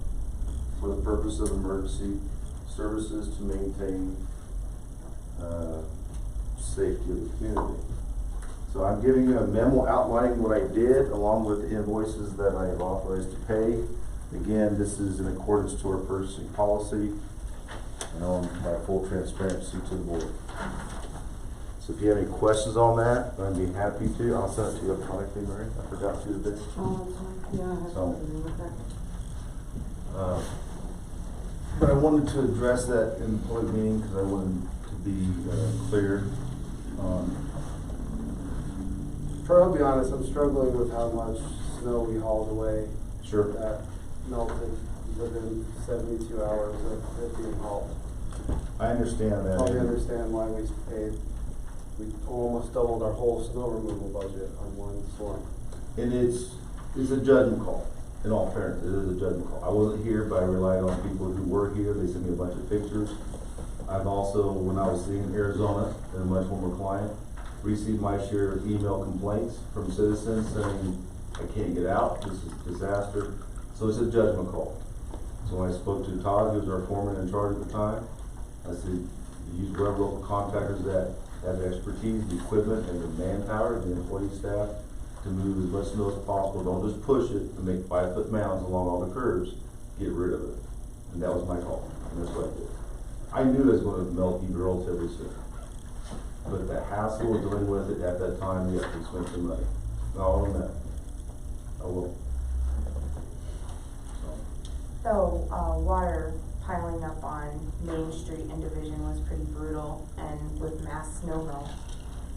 for the purpose of emergency services to maintain safety of the community. So I'm giving you a memo outlining what I did, along with the invoices that I have authorized to pay. Again, this is in accordance to our purchasing policy and on my full transparency to the board. So if you have any questions on that, I'd be happy to. I'll send it to you electronically, Mary. I forgot to today. Yeah, I have something with that. But I wanted to address that in the public meeting because I wanted to be clear on. I'll be honest, I'm struggling with how much snow we hauled away. Sure. That melted within 72 hours of it being hauled. I understand that. Totally understand why we almost doubled our whole snow removal budget on one storm. And it's a judgment call. In all fairness, it is a judgment call. I wasn't here, but I relied on people who were here. They sent me a bunch of pictures. I've also, when I was sitting in Arizona, in a much warmer climate, received my share of email complaints from citizens saying, I can't get out, this is a disaster. So it's a judgment call. So when I spoke to Todd, who was our foreman in charge at the time, I said, use whatever local contractors that have the expertise, the equipment, and the manpower, and the employee staff to move as much snow as possible. Don't just push it to make 5-foot mounds along all the curves. Get rid of it. And that was my call, and that's what I did. I knew it was going to melt even relatively soon. But the hassle of dealing with it at that time, yes, we spent some money. Not on that. I will. So, water piling up on Main Street and Division was pretty brutal, and with mass snow melt,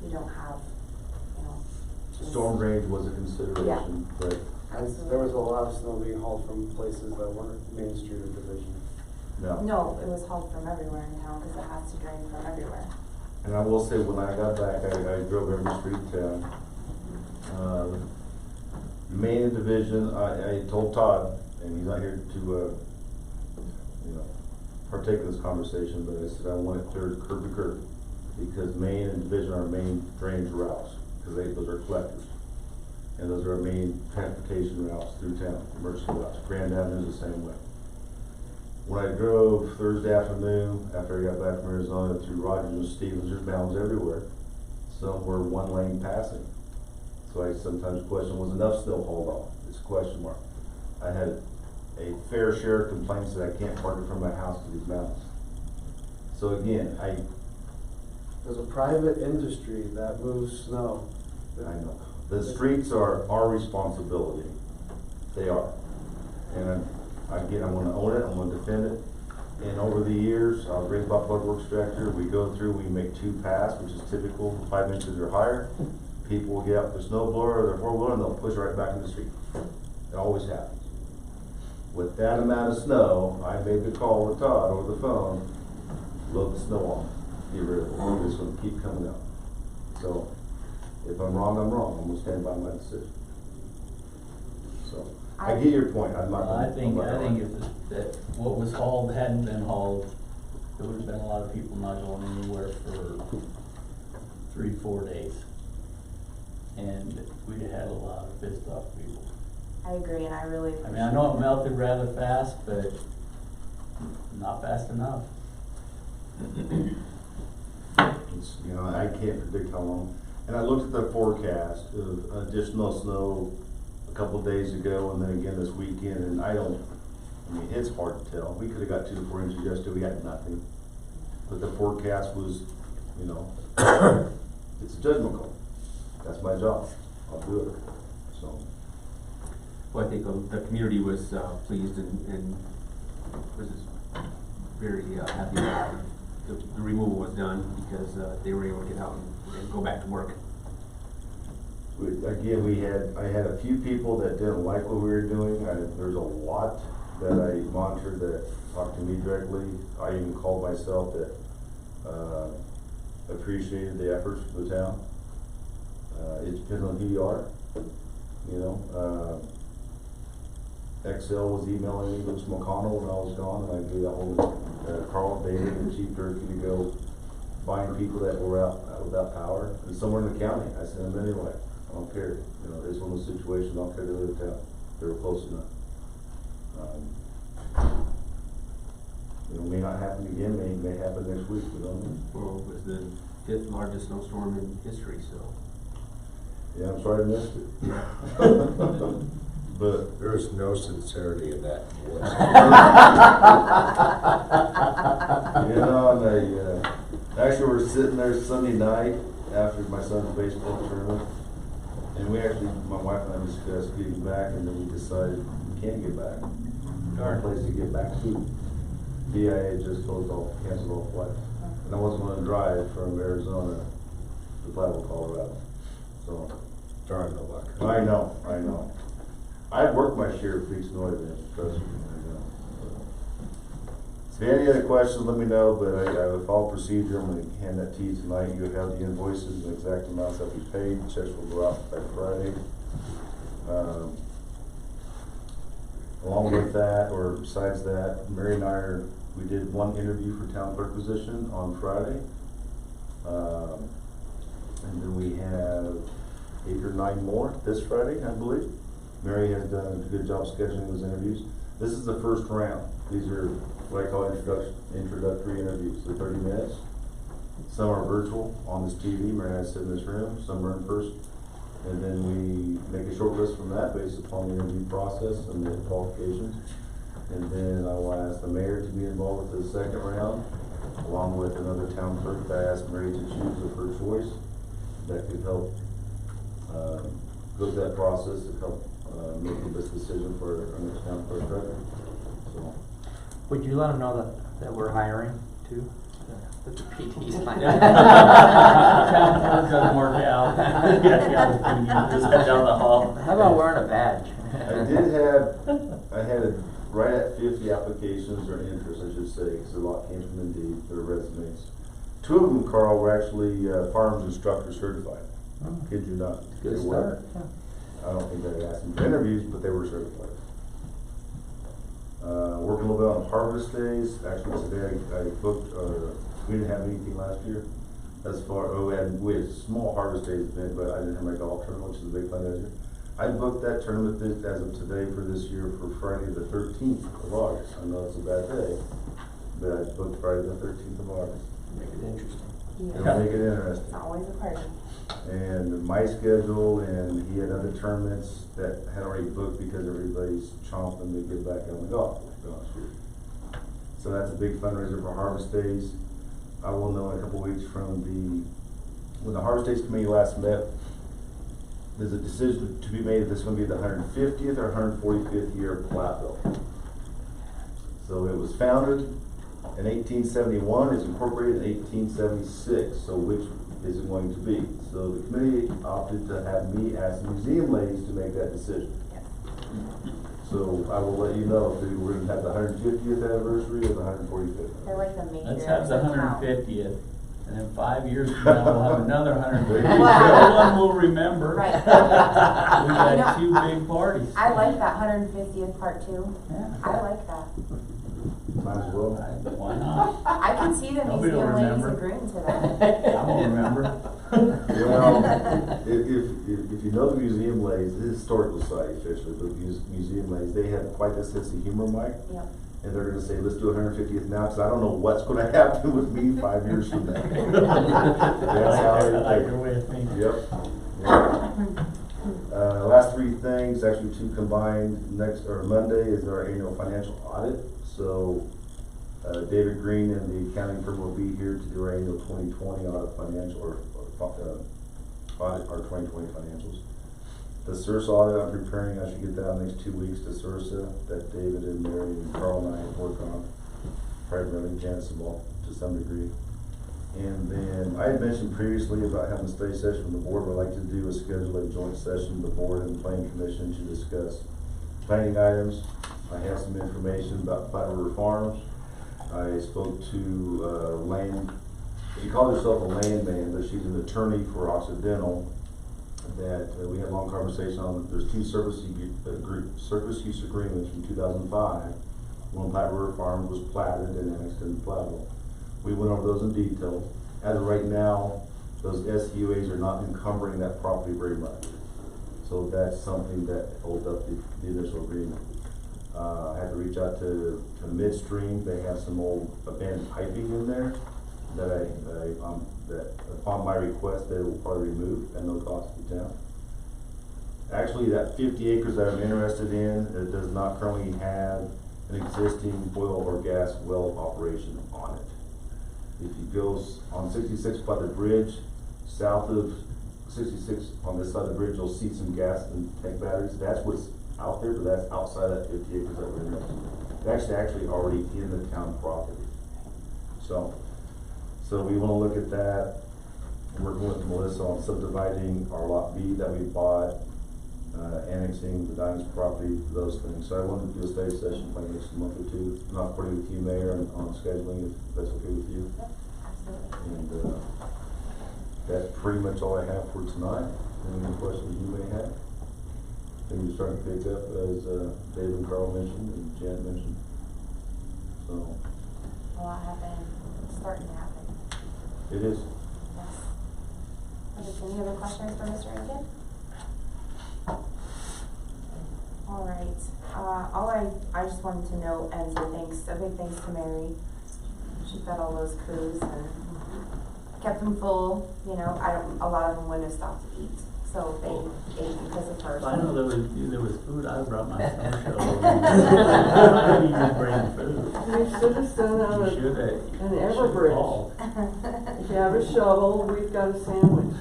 you don't have, you know. Storm drainage was a consideration, right? There was a lot of snow being hauled from places that weren't Main Street or Division. No, it was hauled from everywhere in town, because it has to drain from everywhere. And I will say, when I got back, I drove every street in town. Main and Division, I told Todd, and he's not here to, you know, partake in this conversation, but I said I want it cleared curb to curb, because Main and Division are main drainage routes, because those are collectors, and those are our main transportation routes through town, emergency routes. Grand Avenue is the same way. When I drove Thursday afternoon, after I got back from Arizona, through Rogers and Stevens, there's mounds everywhere. Some were one lane passing. So I sometimes question, was enough snow hauled off? It's a question mark. I had a fair share of complaints that I can't park in front of my house to these mountains. So again, There's a private industry that moves snow. I know. The streets are our responsibility. They are. And again, I'm gonna own it, I'm gonna defend it. And over the years, I'll bring up Public Works Director, we go through, we make 2 pass, which is typical, 5 inches or higher. People will get out their snow blower or their 4-wheeler and they'll push it right back in the street. It always happens. With that amount of snow, I made the call with Todd over the phone, load the snow off, get rid of it. It's gonna keep coming out. So, if I'm wrong, I'm wrong. I'm gonna stand by my decision. So, I get your point. I'm not. I think if that what was hauled hadn't been hauled, there would have been a lot of people not going anywhere for 3-4 days. And we'd have had a lot of pissed off people. I agree, and I really I mean, I know it melted rather fast, but not fast enough. It's, you know, I can't predict how long. And I looked at the forecast of additional snow a couple of days ago and then again this weekend, and I mean, it's hard to tell. We could have got 2 to 4 inches yesterday, we got nothing. But the forecast was, you know, it's a judgment call. That's my job. I'll do it. So. Well, I think the community was pleased and was very happy that the removal was done because they were able to get out and go back to work. Again, I had a few people that didn't like what we were doing. There's a lot that I monitored that talked to me directly. I even called myself that appreciated the efforts of the town. It depends on who you are, you know. XL was emailing me, Luke McConnell, when I was gone, and I gave that whole Carl David and Chief Turkey to go find people that were out without power, and somewhere in the county. I sent them anyway. I don't care. You know, it's one of those situations. I don't care they live in town. They were close enough. You know, may not happen again. May happen next week. We don't know. Well, it was the 5th largest snowstorm in history, so. Yeah, I'm sorry I missed it. But there's no sincerity in that. You know, actually we're sitting there Sunday night after my son's baseball tournament, and my wife and I discussed getting back, and then we decided we can't get back. Our place to get back to. DIA just canceled all flights, and I wasn't going to drive from Arizona to Platteville, Colorado. So, darn the luck. I know. I've worked my share of big snow events, trust me. So if you have any other questions, let me know, but I have a follow procedure. I'm going to hand that to you tonight. You'll have the invoices and exact amounts that we paid. Checks will go out by Friday. Along with that, or besides that, Mary and I we did 1 interview for town clerk position on Friday. And then we have 8 or 9 more this Friday, I believe. Mary has done a good job scheduling those interviews. This is the first round. These are what I call introductory interviews. They're 30 minutes. Some are virtual on this TV. Mary and I sit in this room. Some are in person. And then we make a short list from that based upon the interview process and the qualifications. And then I will ask the mayor to be involved with the second round, along with another town clerk. I asked Mary to choose of her choice that could help go through that process to help make the best decision for our next town clerk director. So, Would you let them know that we're hiring too? That the PT's hiring. Town clerk doesn't work out. Just head down the hall. How about wearing a badge? I had right at 50 applications or interest, I should say, because a lot came from Indeed, their resumes. 2 of them, Carl, were actually firearms instructor certified. Kid you not. Good They start. were. I don't think I asked them for interviews, but they were certified. Working a little bit on Harvest Daze. Actually, today I booked, we didn't have anything last year. As far, we had a small Harvest Daze event, but I didn't have my golf tournament, which is a big fundraiser. I booked that tournament as of today for this year for Friday the 13th of August. I know it's a bad day, but I booked Friday the 13th of August. Make it interesting. It'll make it interesting. It's always a party. And my schedule, and he had other tournaments that had already booked because everybody's chomping to get back on the golf, to be honest with you. So that's a big fundraiser for Harvest Daze. I will know in a couple weeks when the Harvest Daze committee last met, there's a decision to be made if this is going to be the 150th or 145th year of Platteville. So it was founded in 1871, it's incorporated in 1876, so which is it going to be? So the committee opted to have me ask museum ladies to make that decision. So I will let you know if we're going to have the 150th anniversary or the 145th. They're like the major. Let's have the of the town. 150th, and then 5 years from now we'll have another 150th. Wow. No one will remember. Right. We've had 2 big parties. I like that 150th part 2. Yeah. I like that. Might as well. Why not? I can see the Nobody will museum ladies remember. agreeing to that. I won't remember. Well, if you know the museum ladies, the historical society officially, but museum ladies, they have quite a sense of humor, Mike. Yep. And they're going to say, let's do 150th now, because I don't know what's going to happen with me 5 years from now. That's how I they like think. your way of thinking. Yep. Last 3 things, actually 2 combined. Monday is our annual financial audit. So David Green and the accounting firm will be here to do our annual 2020 audit audit our 2020 financials. The CIRSA audit I'm preparing, I should get that in the next 2 weeks to CIRSA, that David and Mary and Carl and I work on. Primarily Janice involved to some degree. And then I had mentioned previously about having a study session with the board. What I'd like to do is schedule a joint session with the board and the planning commission to discuss planning items. I have some information about Platte River Farms. I spoke to she called herself a landman, but she's an attorney for Occidental. That we had a long conversation on. There's 2 service use agreements from 2005. One Platte River Farms was platted and annexed into Platteville. We went over those in detail. As of right now, those SUAs are not encumbering that property very much. So that's something that holds up the initial agreement. I had to reach out to Midstream. They have some old abandoned piping in there that that upon my request they will probably remove at no cost to the town. Actually, that 50 acres that I'm interested in, it does not currently have an existing oil or gas well operation on it. If you go on 66 by the bridge, south of 66 on this side of the bridge, you'll see some gas and tank batteries. That's what's out there, but that's outside that 50 acres that we're interested in. It's actually already in the town property. So we want to look at that. We're working with Melissa on subdividing our lot B that we bought, annexing the Diamonds property, those things. So I wanted to do a study session like next month or 2, not according with you, Mayor, on scheduling, if that's okay with you. Absolutely. And that's pretty much all I have for tonight. Any questions you may have? Things are starting to pick up, as Dave and Carl mentioned and Jan mentioned. So A lot happening. It's starting to happen. it is. Yes. Any other questions for Mr. Aiken? All right. I just wanted to note and say thanks, a big thanks to Mary. She fed all those crews and kept them full. You know, a lot of them wouldn't have stopped to eat, so they ate because of her. I know there was food. I brought my social. I didn't even bring food. You should have sent out You should have. an Everbridge. If you have a shovel, we've got a sandwich.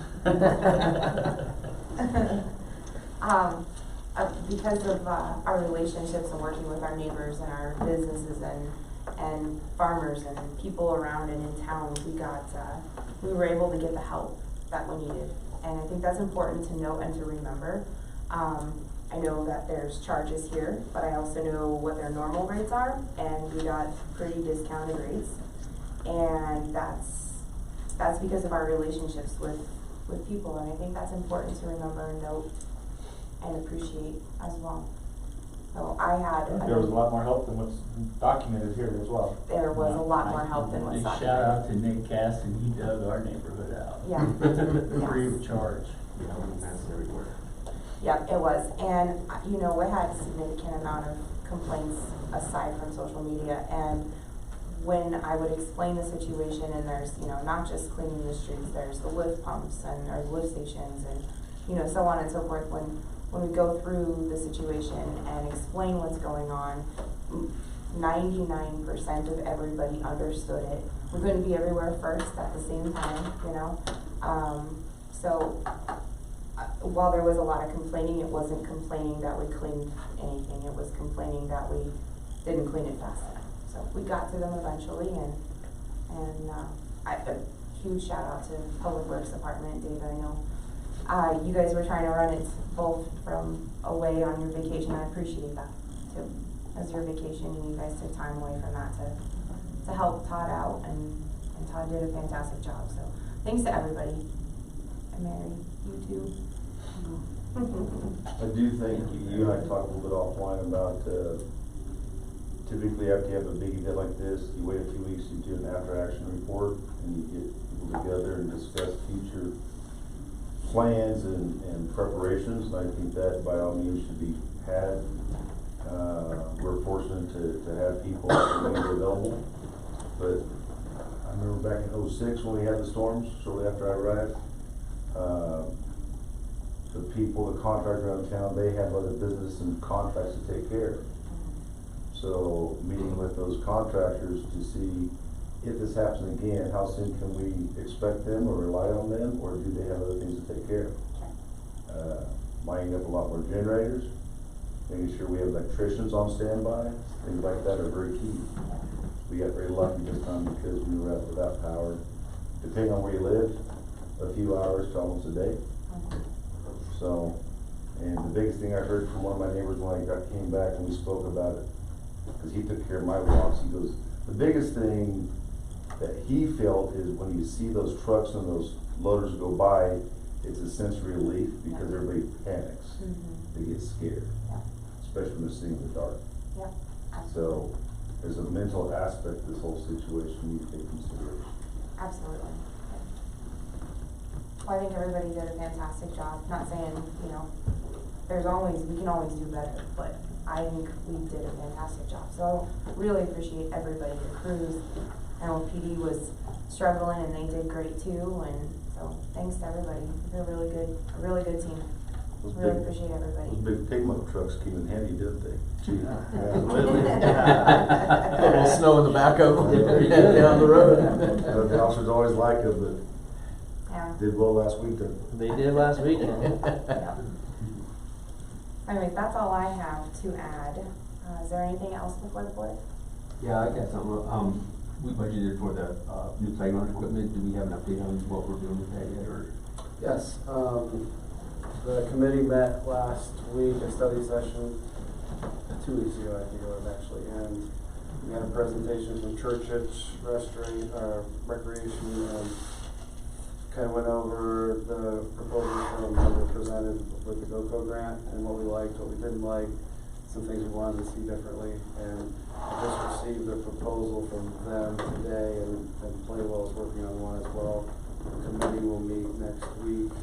Because of our relationships and working with our neighbors and our businesses and farmers and people around and in town, we were able to get the help that we needed. And I think that's important to note and to remember. I know that there's charges here, but I also know what their normal rates are, and we got pretty discounted rates. And that's because of our relationships with people, and I think that's important to remember and note and appreciate as well. So There was a lot more help than what's documented here as well. There was a lot more help than what's documented. Shout out to Nick Cass, and he dug our neighborhood out. Yeah. Free of charge. Yeah, it was. And, you know, we had a significant amount of complaints aside from social media. And when I would explain the situation, and there's, you know, not just cleaning the streets, there's the lift pumps and there's lift stations and, you know, so on and so forth. When we go through the situation and explain what's going on, 99% of everybody understood it. We couldn't be everywhere first at the same time, you know. While there was a lot of complaining, it wasn't complaining that we cleaned anything. It was complaining that we didn't clean it fast enough. So we got to them eventually, and a huge shout out to Public Works Department, Dave. I know you guys were trying to run it both from away on your vacation. I appreciate that too. As your vacation, and you guys took time away from that to help Todd out, and Todd did a fantastic job. So thanks to everybody. And Mary, you too. I do think you and I talked a little bit offline about typically after you have a big event like this, you wait a few weeks, you do an after action report, and you get people together and discuss future plans and preparations, and I think that by all means should be had. We're fortunate to have people immediately available, but I remember back in '06 when we had the storms, shortly after I arrived, the people, the contractors around town, they have other business and contracts to take care of. So meeting with those contractors to see if this happens again, how soon can we expect them or rely on them, or do they have other things to take care of? Lining up a lot more generators, making sure we have electricians on standby, things like that are very key. We got very lucky this time because we were out without power, depending on where you live, a few hours to almost a day. So, and the biggest thing I heard from one of my neighbors when I came back and we spoke about it, because he took care of my walks, he goes, the biggest thing that he felt is when you see those trucks and those loaders go by, it's a sense of relief because everybody panics. They get scared, especially when they're seeing in the dark. So there's a mental aspect to this whole situation you take consideration. Absolutely. Well, I think everybody did a fantastic job. Not saying, you know, we can always do better, but I think we did a fantastic job. So really appreciate everybody, the crews. I know PD was struggling and they did great too, and so thanks to everybody. They're a really good team. Really appreciate everybody. Those big pigment trucks came in handy, didn't they? A little snow in the back of them, head down the road. The officers always like it, but did well last weekend. They did last weekend. Anyways, that's all I have to add. Is there anything else before the board? Yeah, I got something. We budgeted for the new playground equipment. Do we have an update on what we're doing with that yet, or? Yes, the committee met last week, a study session, 2 weeks ago I think it was actually, and we had a presentation from Churchich Recreation, and kind of went over the proposals from that were presented with the GoCo grant and what we liked, what we didn't like, some things we wanted to see differently, and I just received a proposal from them today, and Platteville is working on one as well. The committee will meet next week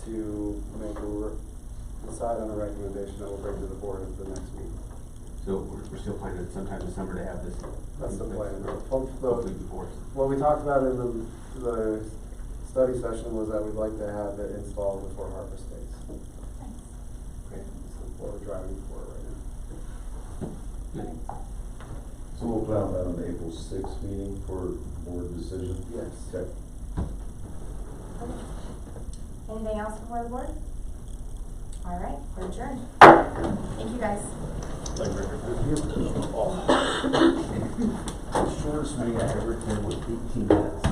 to decide decide on a recommendation that we'll bring to the board at the next meeting. So we're still planning sometime this summer to have this. That's the plan. Hopefully before. What we talked about in the study session was that we'd like to have it installed before Harvest Daze. Okay. That's what we're driving for right now. Good. So we'll plan on that on the April 6th meeting for board decision? Yes. Okay. Anything else before the board? All right, we're adjourned. Thank you, guys. Shortest meeting I ever attended was 18 minutes.